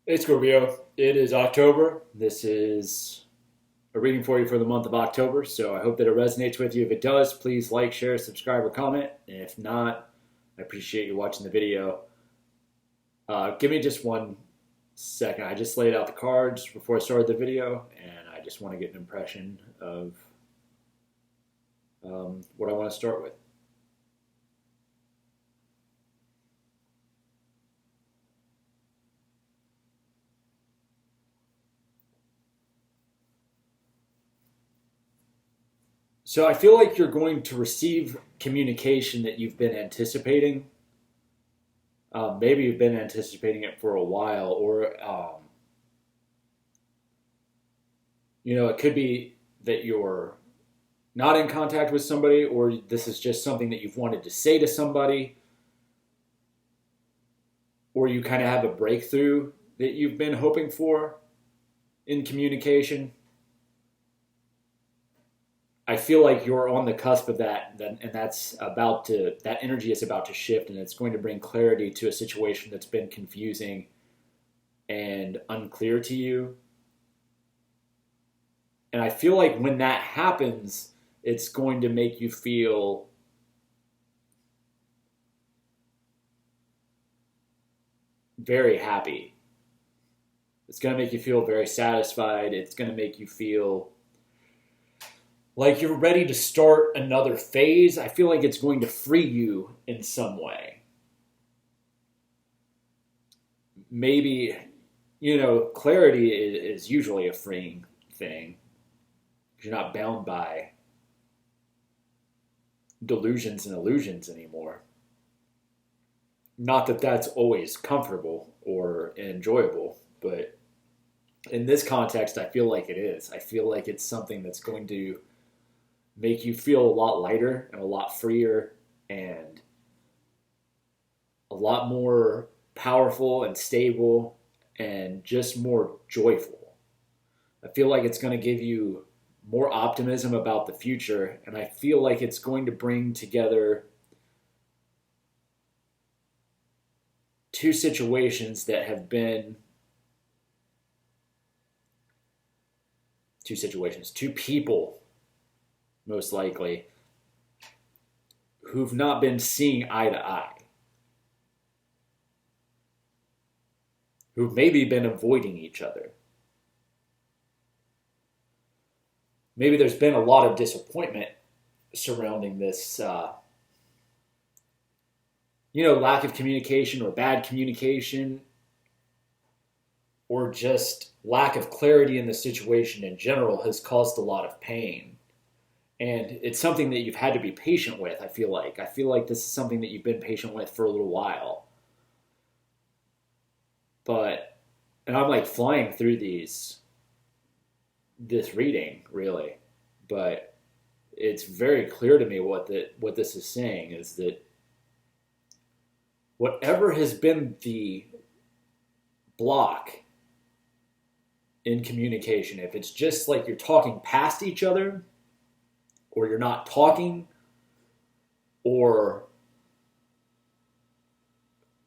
Hey Scorpio, it is October. This is a reading for you for the month of October, so I hope that it resonates with you. If it does, please like, share, subscribe, or comment. And if not, I appreciate you watching the video. Give me just 1 second. I just laid out the cards before I started the video, and I just want to get an impression of what I want to start with. So I feel like you're going to receive communication that you've been anticipating. Maybe you've been anticipating it for a while, or it could be that you're not in contact with somebody, or this is just something that you've wanted to say to somebody, or you kind of have a breakthrough that you've been hoping for in communication. I feel like you're on the cusp of that, and that energy is about to shift, and it's going to bring clarity to a situation that's been confusing and unclear to you. And I feel like when that happens, it's going to make you feel very happy. It's going to make you feel very satisfied. It's going to make you feel like you're ready to start another phase. I feel like it's going to free you in some way. Maybe, clarity is usually a freeing thing. You're not bound by delusions and illusions anymore. Not that that's always comfortable or enjoyable, but in this context, I feel like it is. I feel like it's something that's going to make you feel a lot lighter and a lot freer and a lot more powerful and stable and just more joyful. I feel like it's going to give you more optimism about the future, and I feel like it's going to bring together two situations that have been two people, most likely, who've not been seeing eye to eye, who've maybe been avoiding each other. Maybe there's been a lot of disappointment surrounding this, lack of communication or bad communication, or just lack of clarity in the situation in general has caused a lot of pain. And it's something that you've had to be patient with, I feel like. I feel like this is something that you've been patient with for a little while. And I'm like flying through this reading, really. But it's very clear to me what this is saying is that whatever has been the block in communication, if it's just like you're talking past each other, or you're not talking, or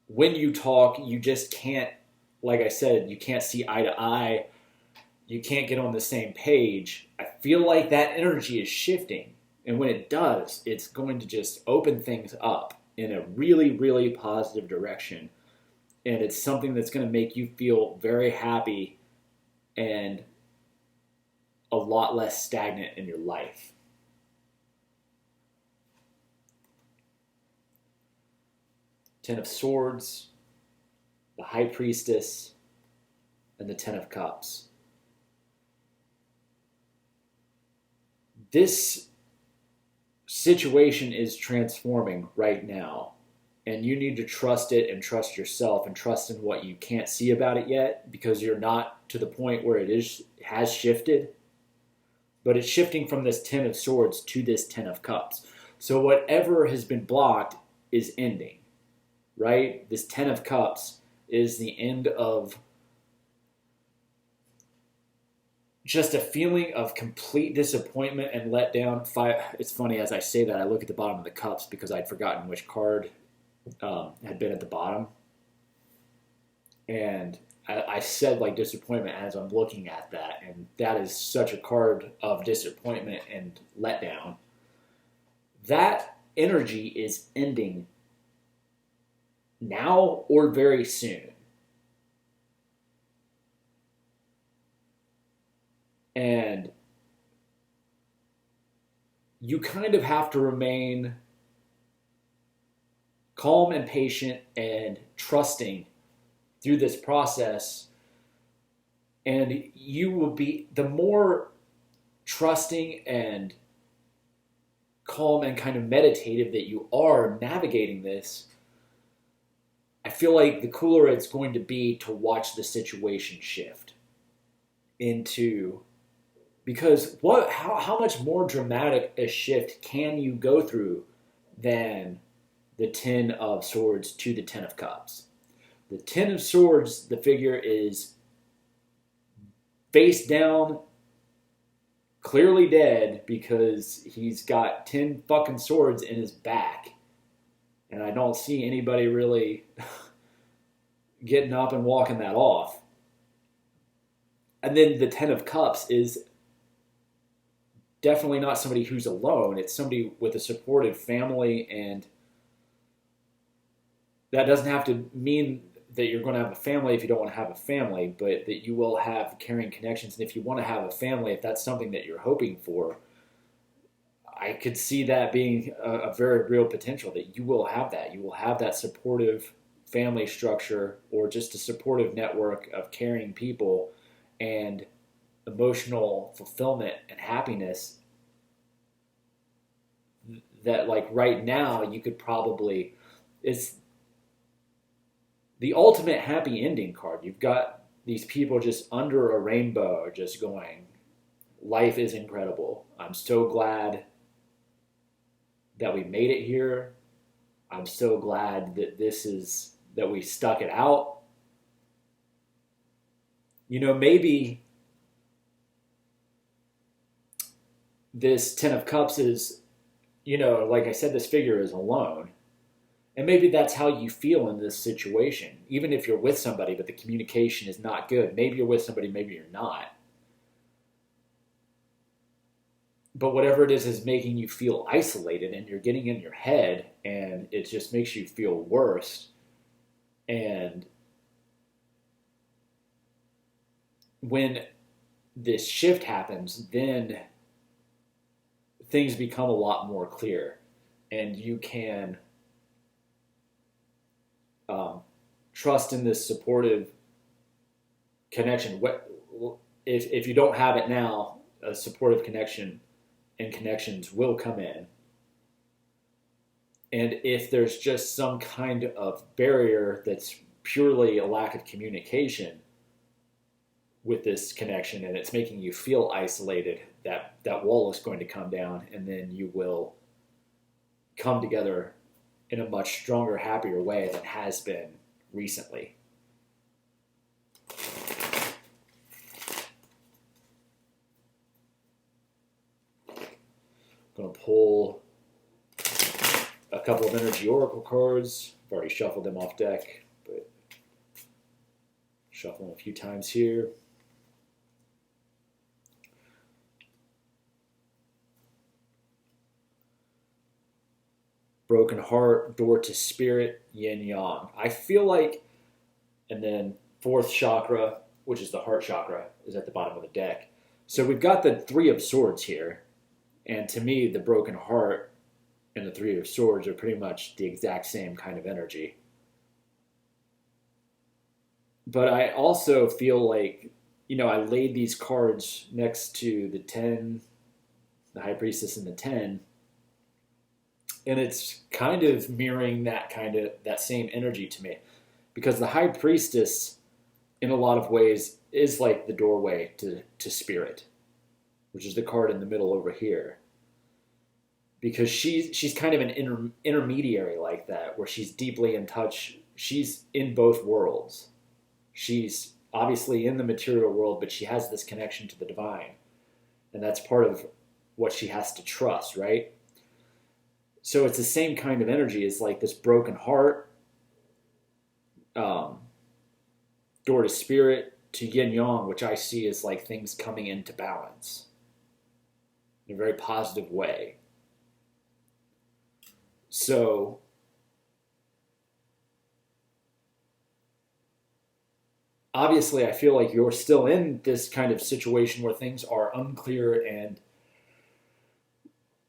when you talk, you just can't, like I said, you can't see eye to eye, you can't get on the same page. I feel like that energy is shifting. And when it does, it's going to just open things up in a really, really positive direction. And it's something that's going to make you feel very happy and a lot less stagnant in your life. Ten of Swords, the High Priestess, and the Ten of Cups. This situation is transforming right now, and you need to trust it and trust yourself and trust in what you can't see about it yet, because you're not to the point where has shifted, but it's shifting from this Ten of Swords to this Ten of Cups. So whatever has been blocked is ending, right? This Ten of Cups is the end of just a feeling of complete disappointment and letdown. It's funny, as I say that, I look at the bottom of the cups because I'd forgotten which card had been at the bottom. And I said like disappointment as I'm looking at that, and that is such a card of disappointment and letdown. That energy is ending now or very soon. And you kind of have to remain calm and patient and trusting through this process. And you will be, the more trusting and calm and kind of meditative that you are navigating this, I feel like the cooler it's going to be to watch the situation shift into, because how much more dramatic a shift can you go through than the Ten of Swords to the Ten of Cups? The Ten of Swords, the figure is face down, clearly dead because he's got 10 fucking swords in his back. And I don't see anybody really getting up and walking that off. And then the Ten of Cups is definitely not somebody who's alone. It's somebody with a supportive family, and that doesn't have to mean that you're going to have a family if you don't want to have a family, but that you will have caring connections. And if you want to have a family, if that's something that you're hoping for, I could see that being a very real potential, that you will have that. You will have that supportive family structure, or just a supportive network of caring people and emotional fulfillment and happiness that, like, right now you could probably, it's the ultimate happy ending card. You've got these people just under a rainbow just going, life is incredible. I'm so glad that we made it here. I'm so glad that that we stuck it out. You know, maybe this Ten of Cups is, you know, like I said, this figure is alone. And maybe that's how you feel in this situation. Even if you're with somebody, but the communication is not good. Maybe you're with somebody, maybe you're not. But whatever it is making you feel isolated, and you're getting in your head, and it just makes you feel worse. And when this shift happens, then things become a lot more clear, and you can trust in this supportive connection. If you don't have it now, a supportive connection and connections will come in. And if there's just some kind of barrier that's purely a lack of communication with this connection, and it's making you feel isolated, that wall is going to come down, and then you will come together in a much stronger, happier way than has been recently. I'm going to pull a couple of Energy Oracle cards. I've already shuffled them off deck, but shuffle them a few times here. Broken Heart, Door to Spirit, Yin Yang. I feel like, and then fourth chakra, which is the heart chakra, is at the bottom of the deck. So we've got the Three of Swords here. And to me, the Broken Heart and the Three of Swords are pretty much the exact same kind of energy. But I also feel like, you know, I laid these cards next to the 10, the High Priestess and the 10, and it's kind of mirroring that same energy to me, because the High Priestess, in a lot of ways, is like the doorway to spirit, which is the card in the middle over here. Because she's kind of an intermediary like that, where she's deeply in touch. She's in both worlds. She's obviously in the material world, but she has this connection to the divine. And that's part of what she has to trust, right? So it's the same kind of energy as like this broken heart, door to spirit, to yin yang, which I see as like things coming into balance in a very positive way. So obviously I feel like you're still in this kind of situation where things are unclear and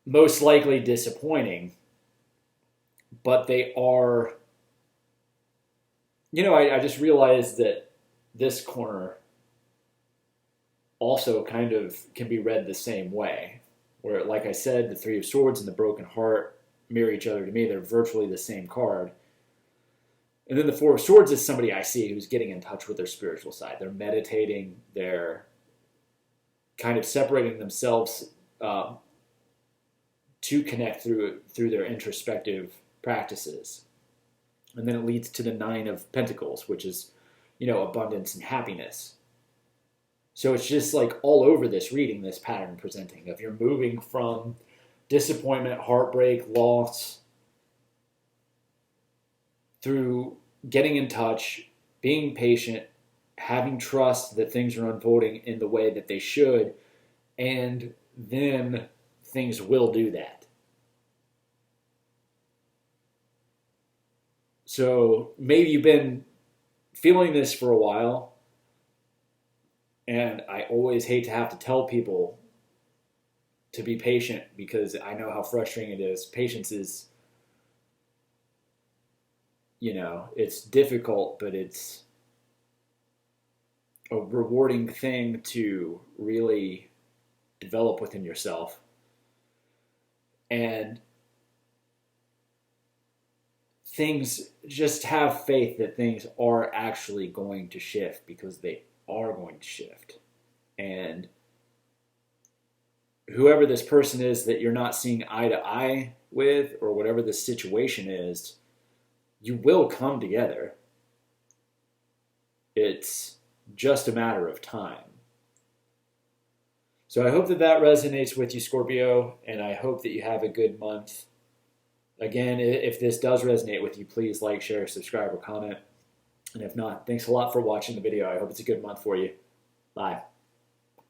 most likely disappointing, but they are, I just realized that this corner also kind of can be read the same way, where, like I said, the Three of Swords and the Broken Heart mirror each other to me. They're virtually the same card. And then the Four of Swords is somebody I see who's getting in touch with their spiritual side. They're meditating. They're kind of separating themselves to connect through their introspective practices. And then it leads to the Nine of Pentacles, which is, abundance and happiness. So it's just like all over this reading, this pattern presenting of you're moving from disappointment, heartbreak, loss, through getting in touch, being patient, having trust that things are unfolding in the way that they should, and then things will do that. So maybe you've been feeling this for a while, and I always hate to have to tell people to be patient because I know how frustrating it is. Patience is, it's difficult, but it's a rewarding thing to really develop within yourself. And things, just have faith that things are actually going to shift, because they are going to shift. And whoever this person is that you're not seeing eye to eye with, or whatever the situation is, you will come together. It's just a matter of time. So I hope that resonates with you, Scorpio, and I hope that you have a good month. Again, if this does resonate with you, please like, share, subscribe, or comment. And if not, thanks a lot for watching the video. I hope it's a good month for you. Bye.